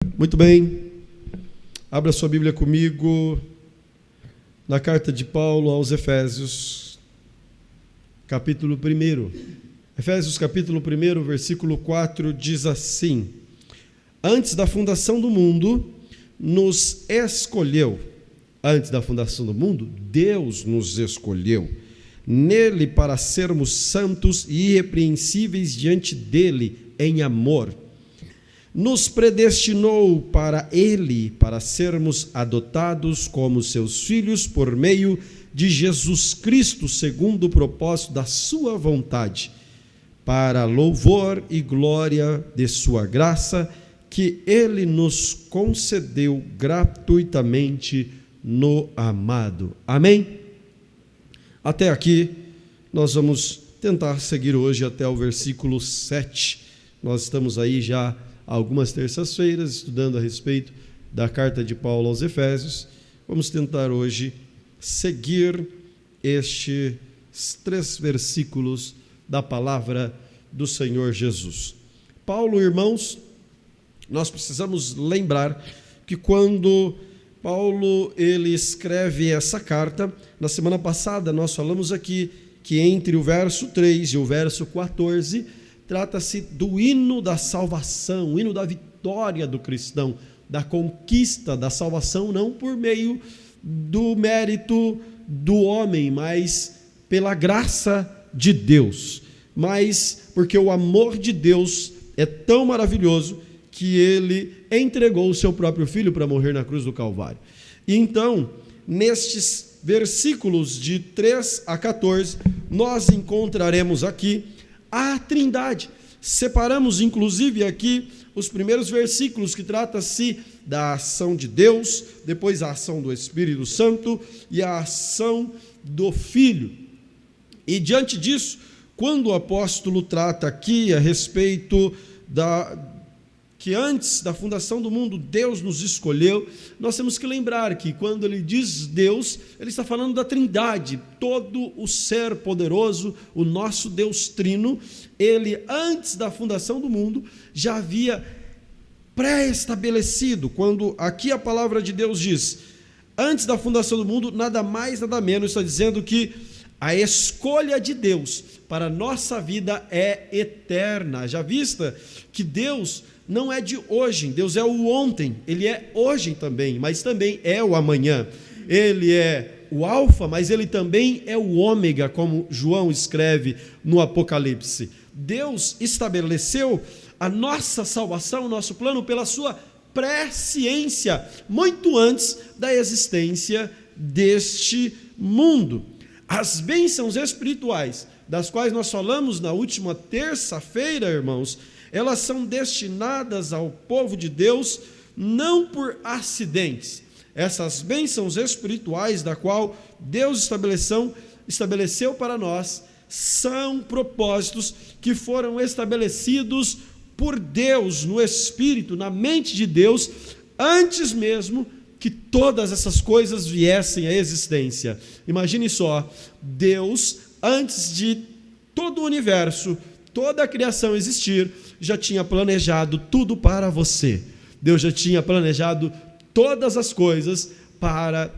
Muito bem, abra sua Bíblia comigo na carta de Paulo aos Efésios, capítulo 1. Efésios capítulo 1, versículo 4, diz assim: Antes da fundação do mundo, nos escolheu. Antes da fundação do mundo, Deus nos escolheu nele para sermos santos e irrepreensíveis diante dele em amor. Nos predestinou para ele, para sermos adotados como seus filhos por meio de Jesus Cristo, segundo o propósito da sua vontade, para louvor e glória de sua graça, que ele nos concedeu gratuitamente no amado. Amém? Até aqui, nós vamos tentar seguir hoje até o versículo 7. Nós estamos aí já há algumas terças-feiras estudando a respeito da carta de Paulo aos Efésios. Vamos tentar hoje seguir estes 3 versículos da palavra do Senhor Jesus. Paulo, irmãos, nós precisamos lembrar que quando Paulo ele escreve essa carta, na semana passada nós falamos aqui que entre o verso 3 e o verso 14 trata-se do hino da salvação, o hino da vitória do cristão, da conquista da salvação, não por meio do mérito do homem, mas pela graça de Deus, mas porque o amor de Deus é tão maravilhoso que ele entregou o seu próprio filho para morrer na cruz do Calvário. E então, nestes versículos de 3 a 14, nós encontraremos aqui a Trindade. Separamos, inclusive, aqui os primeiros versículos que trata-se da ação de Deus, depois a ação do Espírito Santo e a ação do Filho. E diante disso, quando o apóstolo trata aqui a respeito que antes da fundação do mundo Deus nos escolheu, nós temos que lembrar que quando ele diz Deus, ele está falando da Trindade, todo o ser poderoso, o nosso Deus trino. Ele antes da fundação do mundo já havia pré-estabelecido, quando aqui a palavra de Deus diz, antes da fundação do mundo, nada mais, nada menos, está dizendo que a escolha de Deus para a nossa vida é eterna, já vista que Deus não é de hoje, Deus é o ontem, Ele é hoje também, mas também é o amanhã. Ele é o alfa, mas Ele também é o ômega, como João escreve no Apocalipse. Deus estabeleceu a nossa salvação, o nosso plano, pela sua presciência, muito antes da existência deste mundo. As bênçãos espirituais, das quais nós falamos na última terça-feira, irmãos, elas são destinadas ao povo de Deus não por acidentes. Essas bênçãos espirituais, da qual Deus estabeleceu para nós, são propósitos que foram estabelecidos por Deus, no Espírito, na mente de Deus, antes mesmo que todas essas coisas viessem à existência. Imagine só, Deus, antes de todo o universo, toda a criação existir, já tinha planejado tudo para você. Deus já tinha planejado todas as coisas para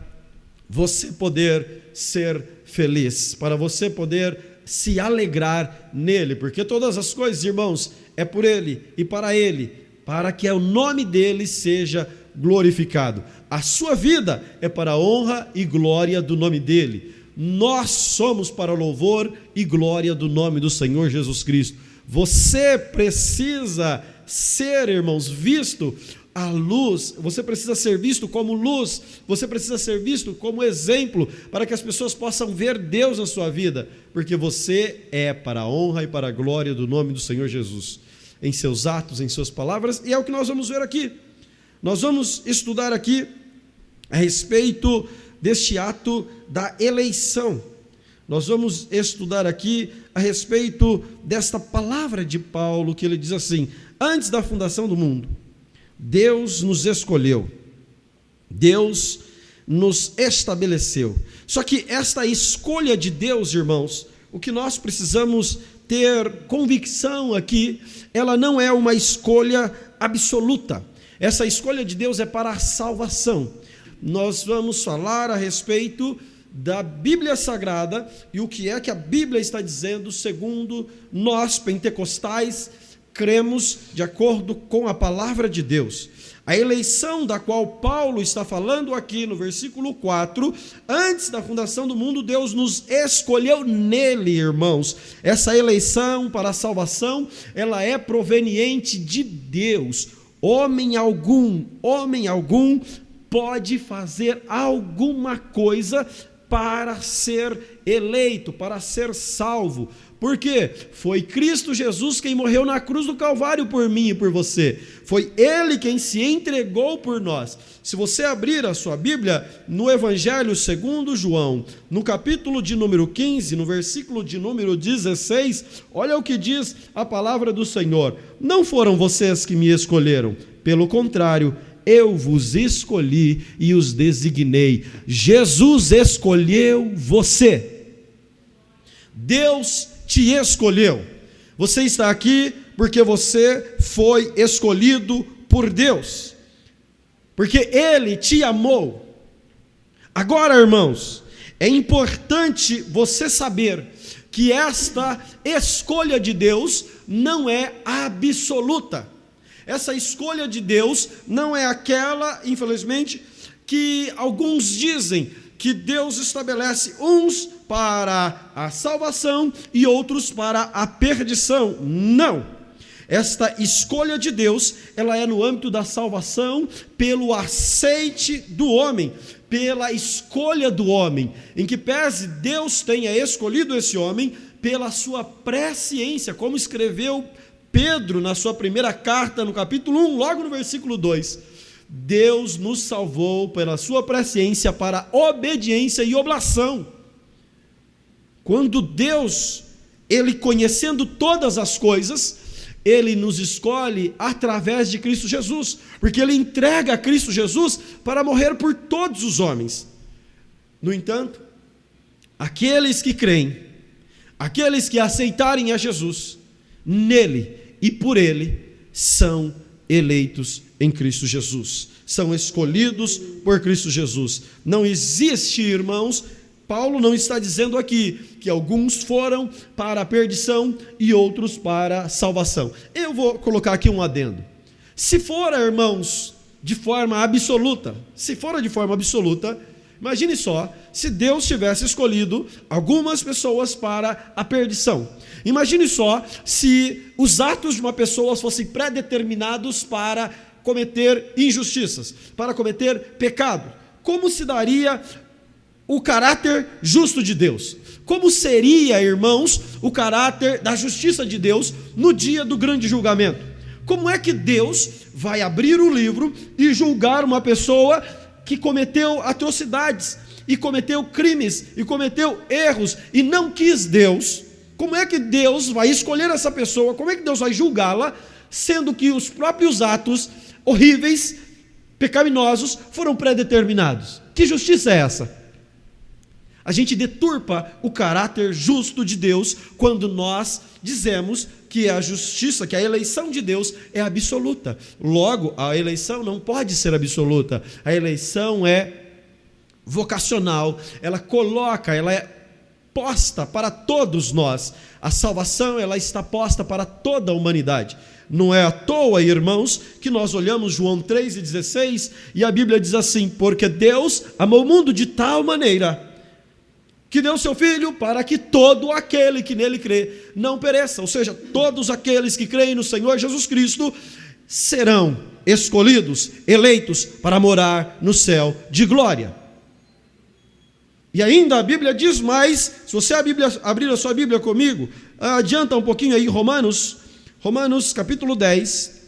você poder ser feliz, para você poder se alegrar nele, porque todas as coisas, irmãos, é por ele e para que o nome dele seja glorificado. A sua vida é para a honra e glória do nome dele. Nós somos para louvor e glória do nome do Senhor Jesus Cristo. Você precisa ser, irmãos, visto à luz, você precisa ser visto como luz, você precisa ser visto como exemplo, para que as pessoas possam ver Deus na sua vida, porque você é para a honra e para a glória do nome do Senhor Jesus, em seus atos, em suas palavras, e é o que nós vamos ver aqui. Nós vamos estudar aqui a respeito deste ato da eleição. Nós vamos estudar aqui a respeito desta palavra de Paulo, que ele diz assim: antes da fundação do mundo, Deus nos escolheu, Deus nos estabeleceu. Só que esta escolha de Deus, irmãos, o que nós precisamos ter convicção aqui, ela não é uma escolha absoluta, Essa escolha de Deus é para a salvação. Nós vamos falar a respeito da Bíblia Sagrada e o que é que a Bíblia está dizendo segundo nós, pentecostais, cremos de acordo com a palavra de Deus. A eleição da qual Paulo está falando aqui no versículo 4, antes da fundação do mundo, Deus nos escolheu nele, irmãos. Essa eleição para a salvação, ela é proveniente de Deus. Homem algum pode fazer alguma coisa para ser eleito, para ser salvo. Por quê? Foi Cristo Jesus quem morreu na cruz do Calvário por mim e por você. Foi Ele quem se entregou por nós. Se você abrir a sua Bíblia no Evangelho segundo João, no capítulo de número 15, no versículo de número 16, olha o que diz a palavra do Senhor. Não foram vocês que me escolheram, pelo contrário, eu vos escolhi e os designei. Jesus escolheu você. Deus te escolheu. Você está aqui porque você foi escolhido por Deus, porque Ele te amou. Agora, irmãos, é importante você saber que esta escolha de Deus não é absoluta. Essa escolha de Deus não é aquela, infelizmente, que alguns dizem que Deus estabelece uns para a salvação e outros para a perdição. Não. Esta escolha de Deus, ela é no âmbito da salvação pelo aceite do homem, pela escolha do homem, em que pese Deus tenha escolhido esse homem pela sua presciência, como escreveu Pedro, na sua primeira carta, no capítulo 1, logo no versículo 2, Deus nos salvou pela sua presciência para obediência e oblação. Quando Deus, Ele conhecendo todas as coisas, Ele nos escolhe através de Cristo Jesus, porque Ele entrega a Cristo Jesus para morrer por todos os homens. No entanto, aqueles que creem, aqueles que aceitarem a Jesus, nele e por Ele, são eleitos em Cristo Jesus, são escolhidos por Cristo Jesus. Não existe, irmãos, Paulo não está dizendo aqui que alguns foram para a perdição e outros para a salvação. Eu vou colocar aqui um adendo. Se for, irmãos, de forma absoluta, imagine só, se Deus tivesse escolhido algumas pessoas para a perdição. Imagine só se os atos de uma pessoa fossem pré-determinados para cometer injustiças, para cometer pecado. Como se daria o caráter justo de Deus? Como seria, irmãos, o caráter da justiça de Deus no dia do grande julgamento? Como é que Deus vai abrir o livro e julgar uma pessoa que cometeu atrocidades, e cometeu crimes, e cometeu erros, e não quis Deus? Como é que Deus vai escolher essa pessoa? Como é que Deus vai julgá-la, sendo que os próprios atos horríveis, pecaminosos, foram pré-determinados? Que justiça é essa? A gente deturpa o caráter justo de Deus quando nós dizemos que a justiça, que a eleição de Deus é absoluta. Logo, a eleição não pode ser absoluta. A eleição é vocacional, ela é posta para todos nós. A salvação, ela está posta para toda a humanidade. Não é à toa, irmãos, que nós olhamos João 3,16 e a Bíblia diz assim: porque Deus amou o mundo de tal maneira que deu seu Filho para que todo aquele que nele crê não pereça. Ou seja, todos aqueles que creem no Senhor Jesus Cristo serão escolhidos, eleitos para morar no céu de glória. E ainda a Bíblia diz mais, se você abrir a sua Bíblia comigo, adianta um pouquinho aí, Romanos capítulo 10,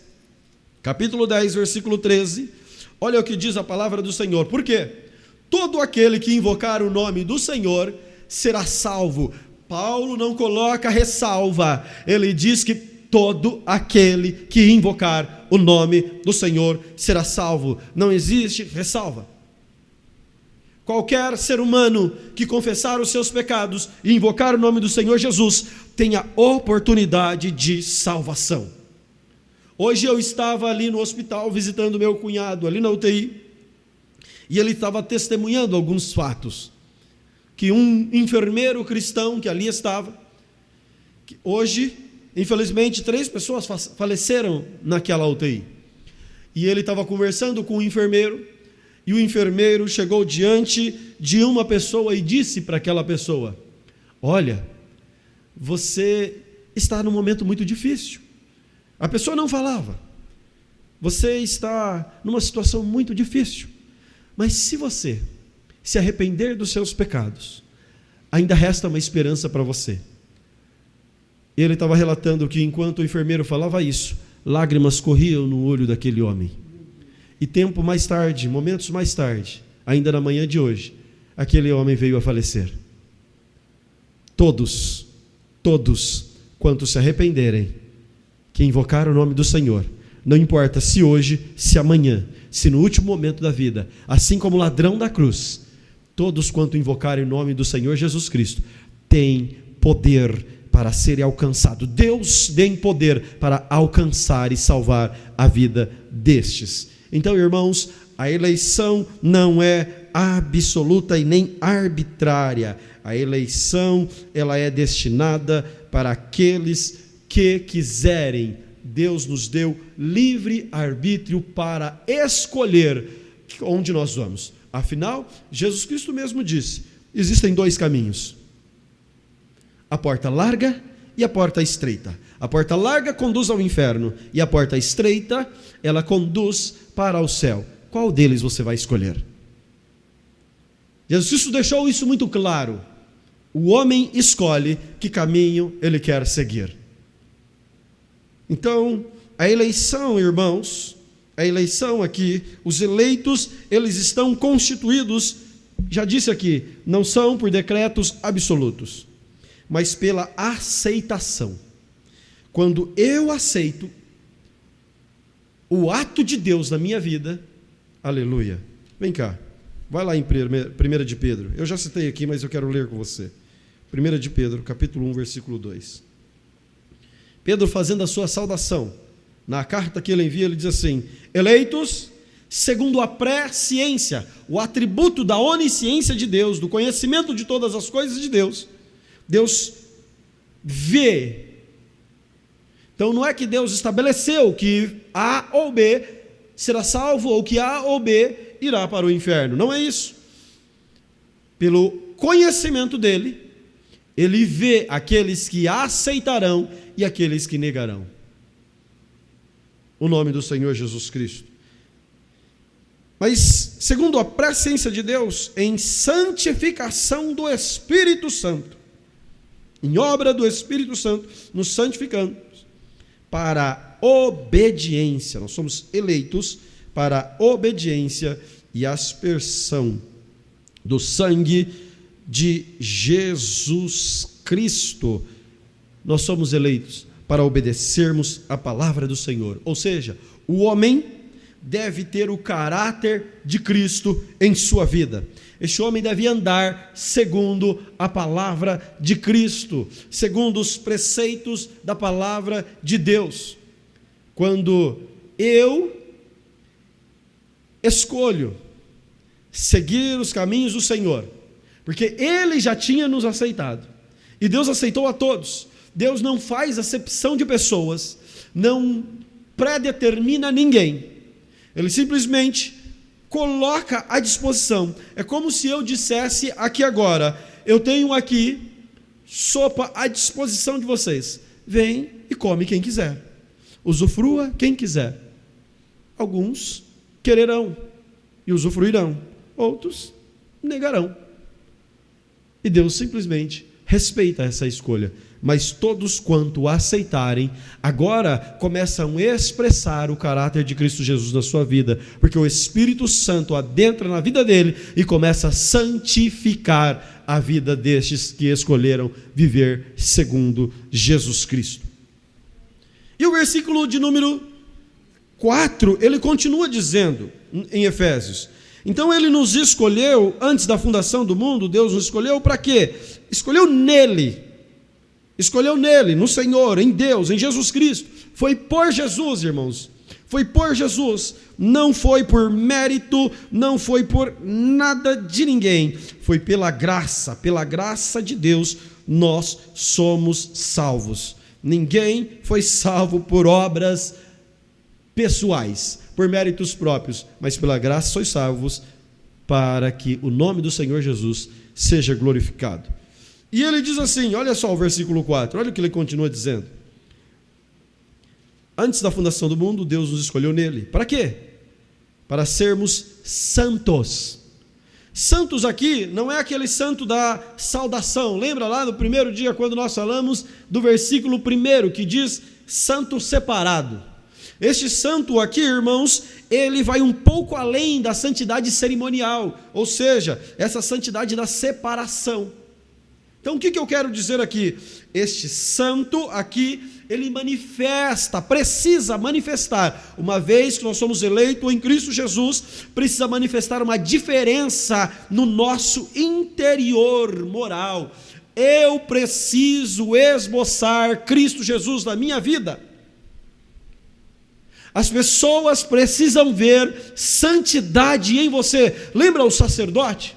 versículo 13, olha o que diz a palavra do Senhor. Por quê? Todo aquele que invocar o nome do Senhor será salvo. Paulo não coloca ressalva, ele diz que todo aquele que invocar o nome do Senhor será salvo. Não existe ressalva. Qualquer ser humano que confessar os seus pecados e invocar o nome do Senhor Jesus tem a oportunidade de salvação. Hoje eu estava ali no hospital visitando meu cunhado, ali na UTI, e ele estava testemunhando alguns fatos, que um enfermeiro cristão que ali estava, que hoje, infelizmente, 3 pessoas faleceram naquela UTI, e ele estava conversando com o enfermeiro, e o enfermeiro chegou diante de uma pessoa e disse para aquela pessoa: olha, você está num momento muito difícil. A pessoa não falava. Você está numa situação muito difícil. Mas se você se arrepender dos seus pecados, ainda resta uma esperança para você. Ele estava relatando que enquanto o enfermeiro falava isso, lágrimas corriam no olho daquele homem. E tempo mais tarde, momentos mais tarde, ainda na manhã de hoje, aquele homem veio a falecer. Todos, quantos se arrependerem, que invocar o nome do Senhor, não importa se hoje, se amanhã, se no último momento da vida, assim como o ladrão da cruz, todos quanto invocarem o nome do Senhor Jesus Cristo, têm poder para serem alcançados. Deus tem poder para alcançar e salvar a vida destes. Então, irmãos, a eleição não é absoluta e nem arbitrária. A eleição, ela é destinada para aqueles que quiserem. Deus nos deu livre arbítrio para escolher onde nós vamos. Afinal, Jesus Cristo mesmo disse: existem 2 caminhos, a porta larga e a porta estreita. A porta larga conduz ao inferno e a porta estreita, ela conduz para o céu. Qual deles você vai escolher? Jesus Cristo deixou isso muito claro. O homem escolhe que caminho ele quer seguir. Então, a eleição, irmãos, a eleição aqui, os eleitos, eles estão constituídos, já disse aqui, não são por decretos absolutos, mas pela aceitação. Quando eu aceito o ato de Deus na minha vida, aleluia. Vem cá, vai lá em 1 de Pedro, eu já citei aqui, mas eu quero ler com você. 1 de Pedro, capítulo 1, versículo 2. Pedro, fazendo a sua saudação, na carta que ele envia, ele diz assim: eleitos segundo a presciência, o atributo da onisciência de Deus, do conhecimento de todas as coisas de Deus. Deus vê. Então não é que Deus estabeleceu que A ou B será salvo, ou que A ou B irá para o inferno. Não é isso. Pelo conhecimento dele, ele vê aqueles que aceitarão e aqueles que negarão o nome do Senhor Jesus Cristo. Mas, segundo a presciência de Deus, em santificação do Espírito Santo, em obra do Espírito Santo, nos santificando para obediência. Nós somos eleitos para obediência e aspersão do sangue de Jesus Cristo. Nós somos eleitos para obedecermos a palavra do Senhor. Ou seja, o homem deve ter o caráter de Cristo em sua vida. Este homem deve andar segundo a palavra de Cristo, segundo os preceitos da palavra de Deus. Quando eu escolho seguir os caminhos do Senhor, porque Ele já tinha nos aceitado, e Deus aceitou a todos. Deus não faz acepção de pessoas, não predetermina ninguém, Ele simplesmente coloca à disposição. É como se eu dissesse aqui agora: eu tenho aqui sopa à disposição de vocês, vem e come quem quiser, usufrua quem quiser. Alguns quererão e usufruirão, outros negarão, e Deus simplesmente respeita essa escolha. Mas todos quanto aceitarem, agora começam a expressar o caráter de Cristo Jesus na sua vida, porque o Espírito Santo adentra na vida dele e começa a santificar a vida destes que escolheram viver segundo Jesus Cristo. E o versículo de número 4, ele continua dizendo em Efésios: então ele nos escolheu antes da fundação do mundo. Deus nos escolheu para quê? Escolheu nele. escolheu nele, no Senhor, em Deus, em Jesus Cristo. Foi por Jesus, irmãos. Foi por Jesus. Não foi por mérito, não foi por nada de ninguém. Foi pela graça de Deus, nós somos salvos. Ninguém foi salvo por obras pessoais, por méritos próprios, mas pela graça sois salvos, para que o nome do Senhor Jesus seja glorificado. E ele diz assim, olha só o versículo 4, olha o que ele continua dizendo. Antes da fundação do mundo, Deus nos escolheu nele. Para quê? Para sermos santos. Santos aqui não é aquele santo da saudação. Lembra lá no primeiro dia, quando nós falamos do versículo 1, que diz santo separado. Este santo aqui, irmãos, ele vai um pouco além da santidade cerimonial, ou seja, essa santidade da separação. Então, o que eu quero dizer aqui? Este santo aqui, ele precisa manifestar, uma vez que nós somos eleitos em Cristo Jesus, precisa manifestar uma diferença no nosso interior moral. Eu preciso esboçar Cristo Jesus na minha vida. As pessoas precisam ver santidade em você. Lembra o sacerdote?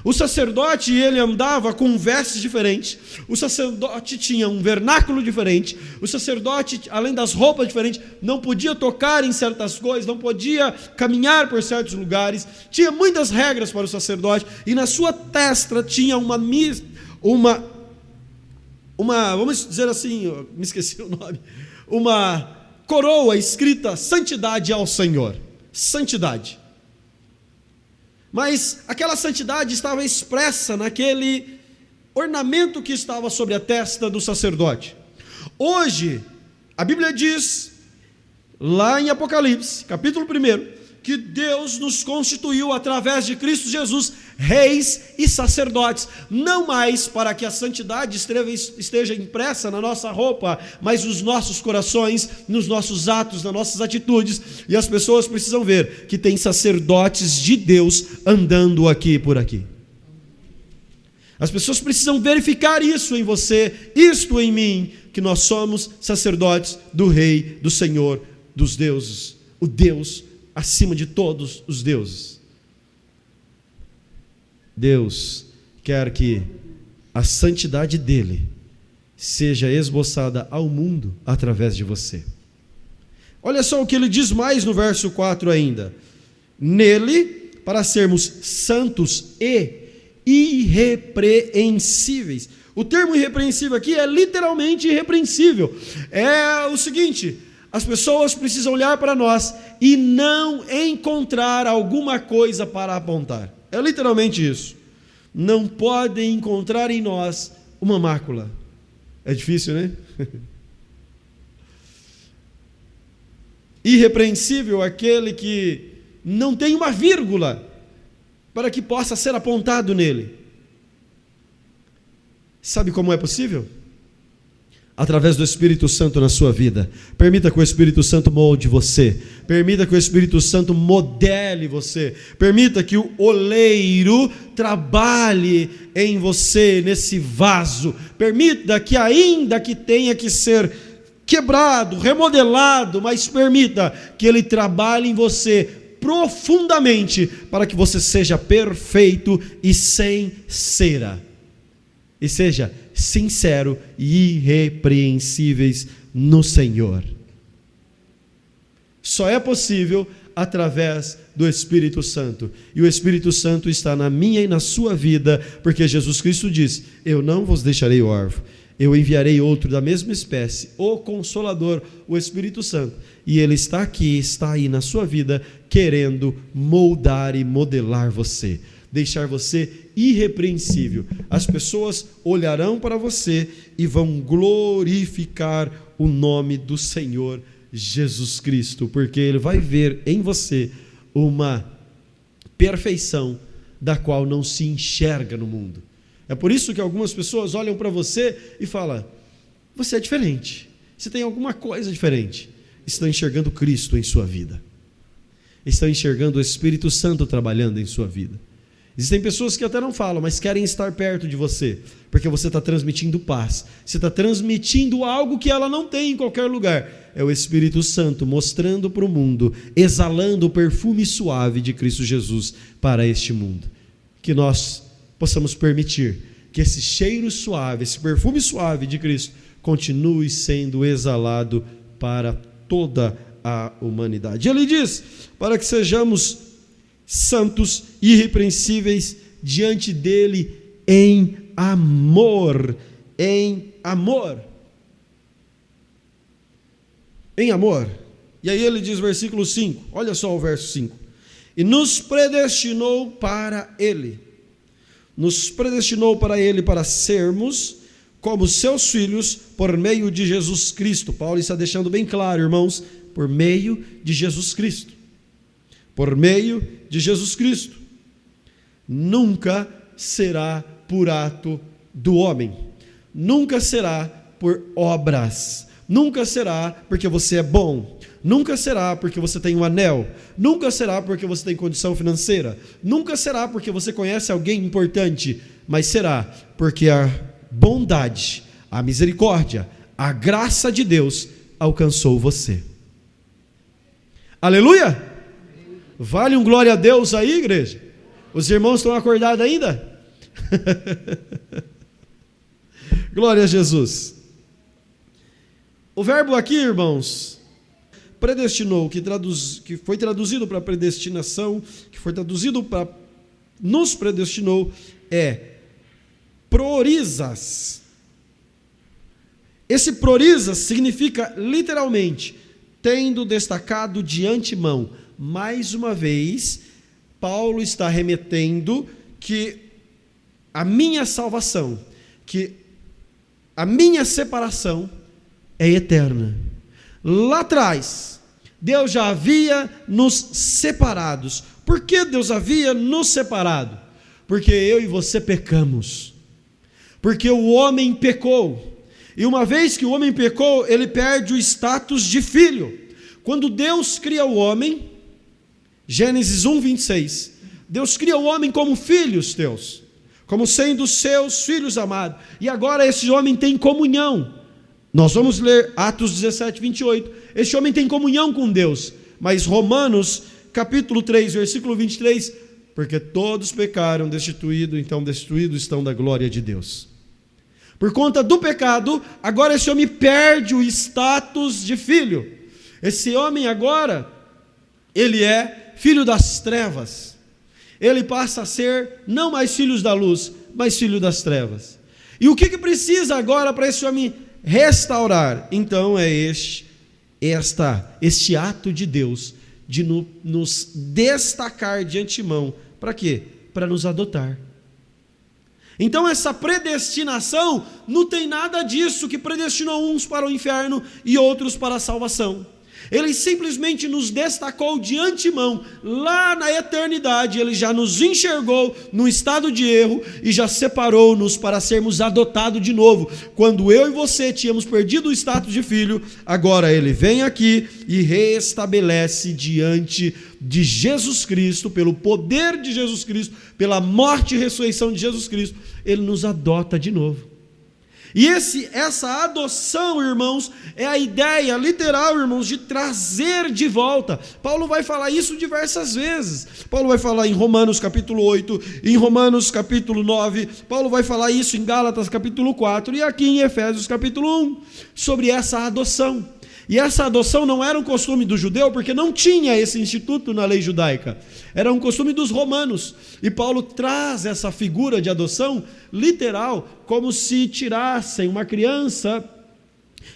O sacerdote, ele andava com vestes diferentes. O sacerdote tinha um vernáculo diferente. O sacerdote, além das roupas diferentes, não podia tocar em certas coisas, não podia caminhar por certos lugares. Tinha muitas regras para o sacerdote. E na sua testa tinha vamos dizer assim, me esqueci o nome, uma coroa escrita santidade ao Senhor. Santidade. Mas aquela santidade estava expressa naquele ornamento que estava sobre a testa do sacerdote. Hoje, a Bíblia diz, lá em Apocalipse, capítulo 1, que Deus nos constituiu através de Cristo Jesus, reis e sacerdotes, não mais para que a santidade esteja impressa na nossa roupa, mas nos nossos corações, nos nossos atos, nas nossas atitudes, e as pessoas precisam ver que tem sacerdotes de Deus andando aqui por aqui. As pessoas precisam verificar isso em você, isto em mim, que nós somos sacerdotes do Rei, do Senhor, dos deuses, o Deus acima de todos os deuses. Deus quer que a santidade dele seja esboçada ao mundo através de você. Olha só o que ele diz mais no verso 4 ainda. Nele, para sermos santos e irrepreensíveis. O termo irrepreensível aqui é literalmente irrepreensível. É o seguinte: as pessoas precisam olhar para nós e não encontrar alguma coisa para apontar. É literalmente isso. Não podem encontrar em nós uma mácula. É difícil, né? Irrepreensível aquele que não tem uma vírgula para que possa ser apontado nele. Sabe como é possível? Através do Espírito Santo na sua vida. Permita que o Espírito Santo molde você. Permita que o Espírito Santo modele você. Permita que o oleiro trabalhe em você, nesse vaso. Permita que, ainda que tenha que ser quebrado, remodelado, mas permita que ele trabalhe em você profundamente, para que você seja perfeito e sem cera. E seja sincero e irrepreensíveis no Senhor. Só é possível através do Espírito Santo. E o Espírito Santo está na minha e na sua vida, porque Jesus Cristo diz: eu não vos deixarei órfão, eu enviarei outro da mesma espécie, o Consolador, o Espírito Santo. E ele está aqui, está aí na sua vida, querendo moldar e modelar você, deixar você irrepreensível. As pessoas olharão para você e vão glorificar o nome do Senhor Jesus Cristo, porque ele vai ver em você uma perfeição da qual não se enxerga no mundo. É por isso que algumas pessoas olham para você e falam: você é diferente, você tem alguma coisa diferente. Estão enxergando Cristo em sua vida, estão enxergando o Espírito Santo trabalhando em sua vida. Existem pessoas que até não falam, mas querem estar perto de você, porque você está transmitindo paz, você está transmitindo algo que ela não tem em qualquer lugar. É o Espírito Santo mostrando para o mundo, exalando o perfume suave de Cristo Jesus para este mundo. Que nós possamos permitir que esse cheiro suave, esse perfume suave de Cristo, continue sendo exalado para toda a humanidade. Ele diz, para que sejamos santos, irrepreensíveis diante dele em amor, em amor. Em amor. E aí ele diz, versículo 5, olha só o verso 5. E nos predestinou para ele. Nos predestinou para ele para sermos como seus filhos por meio de Jesus Cristo. Paulo está deixando bem claro, irmãos, por meio de Jesus Cristo. Por meio de Jesus Cristo. Nunca será por ato do homem. Nunca será por obras. Nunca será porque você é bom. Nunca será porque você tem um anel. Nunca será porque você tem condição financeira. Nunca será porque você conhece alguém importante. Mas será porque a bondade, a misericórdia, a graça de Deus alcançou você. Aleluia! Vale um glória a Deus aí, igreja? Os irmãos estão acordados ainda? Glória a Jesus. O verbo aqui, irmãos, predestinou, que foi traduzido para predestinação, que foi traduzido para nos predestinou, é prorizas. Esse prorizas significa literalmente, tendo destacado de antemão. Mais uma vez, Paulo está remetendo que a minha salvação, que a minha separação é eterna. Lá atrás, Deus já havia nos separados. Por que Deus havia nos separado? Porque eu e você pecamos. Porque o homem pecou. E uma vez que o homem pecou, ele perde o status de filho. Quando Deus cria o homem, Gênesis 1, 26, Deus cria o homem como filhos teus, como sendo seus filhos amados. E agora esse homem tem comunhão. Nós vamos ler Atos 17, 28. Esse homem tem comunhão com Deus. Mas Romanos, capítulo 3, versículo 23, porque todos pecaram, destituídos estão da glória de Deus. Por conta do pecado, agora esse homem perde o status de filho. Esse homem agora, ele é filho das trevas. Ele passa a ser não mais filhos da luz, mas filho das trevas. E o que precisa agora para esse homem restaurar? Então é este ato de Deus de nos destacar de antemão. Para quê? Para nos adotar. Então essa predestinação não tem nada disso que predestinou uns para o inferno e outros para a salvação. Ele simplesmente nos destacou de antemão, lá na eternidade, ele já nos enxergou no estado de erro e já separou-nos para sermos adotados de novo. Quando eu e você tínhamos perdido o status de filho, agora ele vem aqui e restabelece diante de Jesus Cristo, pelo poder de Jesus Cristo, pela morte e ressurreição de Jesus Cristo, ele nos adota de novo. E essa adoção, irmãos, é a ideia literal, irmãos, de trazer de volta. Paulo vai falar isso diversas vezes. Paulo vai falar em Romanos capítulo 8, em Romanos capítulo 9, Paulo vai falar isso em Gálatas capítulo 4 e aqui em Efésios capítulo 1, sobre essa adoção. E essa adoção não era um costume do judeu, porque não tinha esse instituto na lei judaica. Era um costume dos romanos. E Paulo traz essa figura de adoção literal, como se tirassem uma criança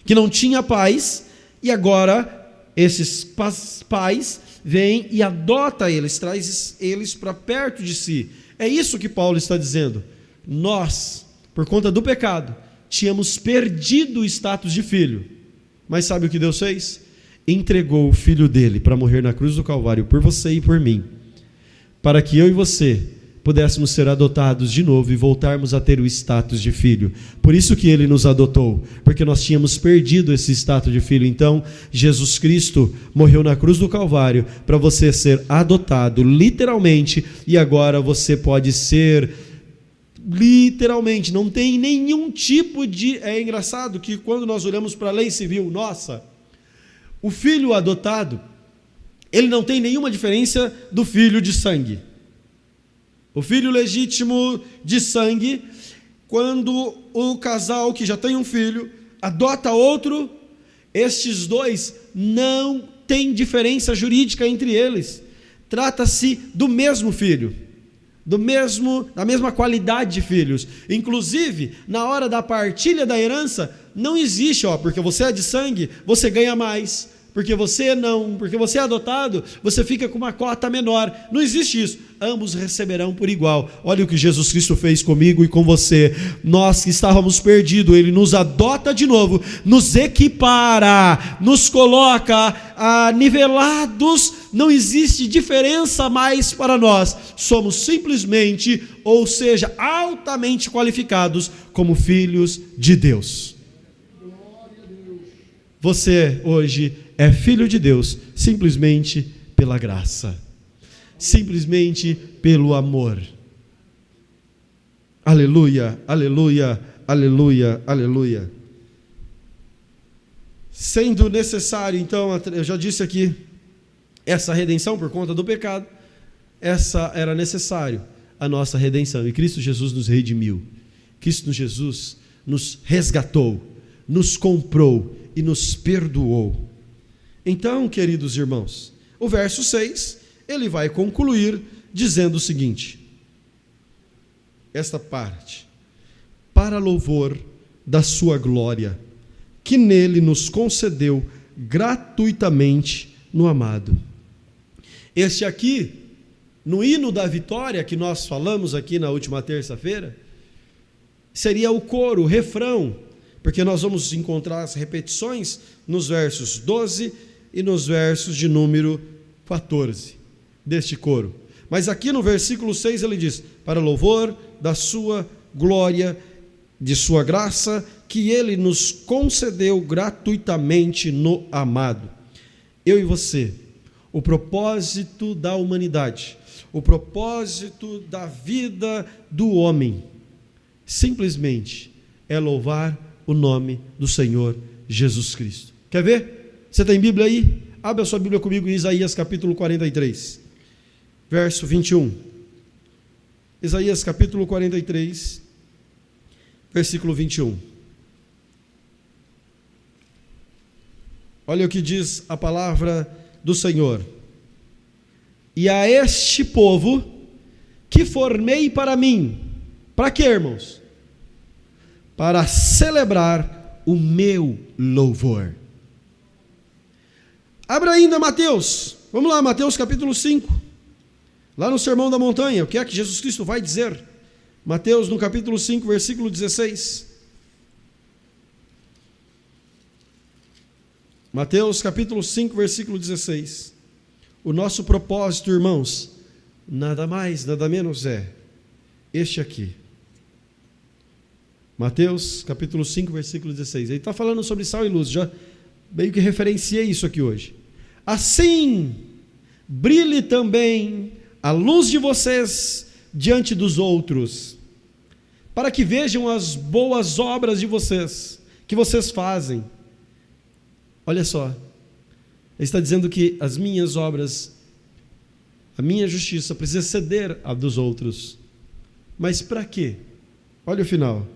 que não tinha pais, e agora esses pais vêm e adotam eles, traz eles para perto de si. É isso que Paulo está dizendo. Nós, por conta do pecado, tínhamos perdido o status de filho. Mas sabe o que Deus fez? Entregou o Filho dele para morrer na cruz do Calvário por você e por mim, para que eu e você pudéssemos ser adotados de novo e voltarmos a ter o status de filho. Por isso que ele nos adotou, porque nós tínhamos perdido esse status de filho. Então, Jesus Cristo morreu na cruz do Calvário para você ser adotado, literalmente, e agora você pode ser, literalmente, não tem nenhum tipo de... É engraçado que quando nós olhamos para a lei civil, nossa, o filho adotado, ele não tem nenhuma diferença do filho de sangue. O filho legítimo de sangue, quando o casal que já tem um filho adota outro, estes dois não tem diferença jurídica entre eles. Trata-se do mesmo filho, da mesma qualidade de filhos. Inclusive, na hora da partilha da herança, não existe, porque você é de sangue, você ganha mais. Porque você é adotado, você fica com uma cota menor. Não existe isso. Ambos receberão por igual. Olha o que Jesus Cristo fez comigo e com você. Nós que estávamos perdidos, Ele nos adota de novo, nos equipara, nos coloca nivelados. Não existe diferença mais para nós. Somos simplesmente, ou seja, altamente qualificados como filhos de Deus. Você hoje é filho de Deus simplesmente pela graça, simplesmente pelo amor. Aleluia, aleluia, aleluia, aleluia. Sendo necessário, então, eu já disse aqui, essa redenção por conta do pecado, essa era necessário, a nossa redenção. E Cristo Jesus nos redimiu. Cristo Jesus nos resgatou, nos comprou e nos perdoou. Então, queridos irmãos, o verso 6, ele vai concluir dizendo o seguinte, esta parte, para louvor da sua glória, que nele nos concedeu gratuitamente no amado. Este aqui, no hino da vitória que nós falamos aqui na última terça-feira, seria o coro, o refrão, porque nós vamos encontrar as repetições nos versos 12 e nos versos de número 14 deste coro. Mas aqui no versículo 6 ele diz, para louvor da sua glória, de sua graça, que ele nos concedeu gratuitamente no amado. Eu e você, o propósito da humanidade, o propósito da vida do homem, simplesmente é louvar o nome do Senhor Jesus Cristo. Quer ver? Você tem Bíblia aí? Abre a sua Bíblia comigo em Isaías capítulo 43, verso 21. Isaías capítulo 43, versículo 21. Olha o que diz a palavra do Senhor. E a este povo que formei para mim, para quê, irmãos? Para celebrar o meu louvor. Abra ainda Mateus, vamos lá, Mateus capítulo 5, lá no Sermão da Montanha, o que é que Jesus Cristo vai dizer? Mateus no capítulo 5, versículo 16. Mateus capítulo 5, versículo 16. O nosso propósito, irmãos, nada mais, nada menos é este aqui. Mateus capítulo 5, versículo 16. Ele está falando sobre sal e luz, já meio que referenciei isso aqui hoje. Assim, brilhe também a luz de vocês diante dos outros, para que vejam as boas obras de vocês, que vocês fazem. Olha só, ele está dizendo que as minhas obras, a minha justiça precisa ceder à dos outros. Mas para quê? Olha o final.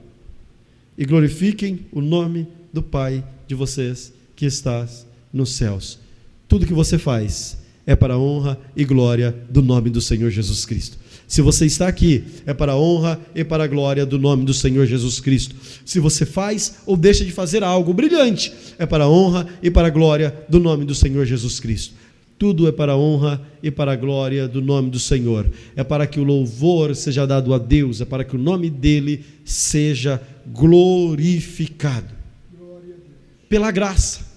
E glorifiquem o nome do Pai de vocês que estás nos céus. Tudo que você faz é para a honra e glória do nome do Senhor Jesus Cristo. Se você está aqui, é para a honra e para a glória do nome do Senhor Jesus Cristo. Se você faz ou deixa de fazer algo brilhante, é para a honra e para a glória do nome do Senhor Jesus Cristo. Tudo é para a honra e para a glória do nome do Senhor. É para que o louvor seja dado a Deus, é para que o nome dele seja glorificado. Pela graça,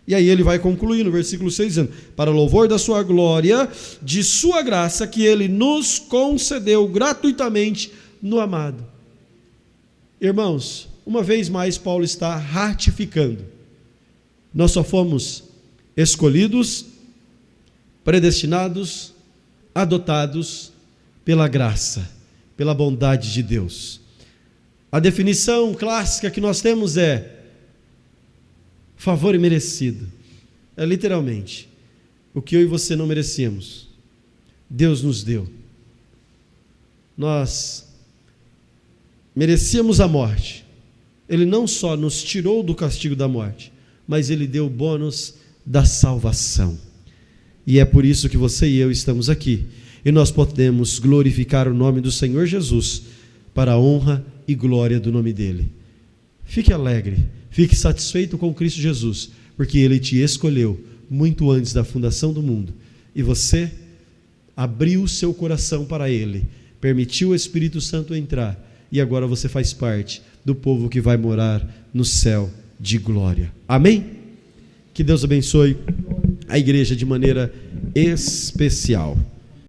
E aí ele vai concluir no versículo 6, dizendo: para louvor da sua glória, de sua graça, que ele nos concedeu gratuitamente no amado. Irmãos, uma vez mais Paulo está ratificando: nós só fomos escolhidos, predestinados, adotados pela graça, pela bondade de Deus. A definição clássica que nós temos é favor imerecido. É literalmente o que eu e você não merecíamos, Deus nos deu. Nós merecíamos a morte. Ele não só nos tirou do castigo da morte, mas Ele deu o bônus da salvação. E é por isso que você e eu estamos aqui. E nós podemos glorificar o nome do Senhor Jesus, para a honra e glória do nome dEle. Fique alegre, fique satisfeito com Cristo Jesus, porque Ele te escolheu muito antes da fundação do mundo. E você abriu o seu coração para Ele, permitiu o Espírito Santo entrar, e agora você faz parte do povo que vai morar no céu de glória. Amém? Que Deus abençoe a igreja de maneira especial.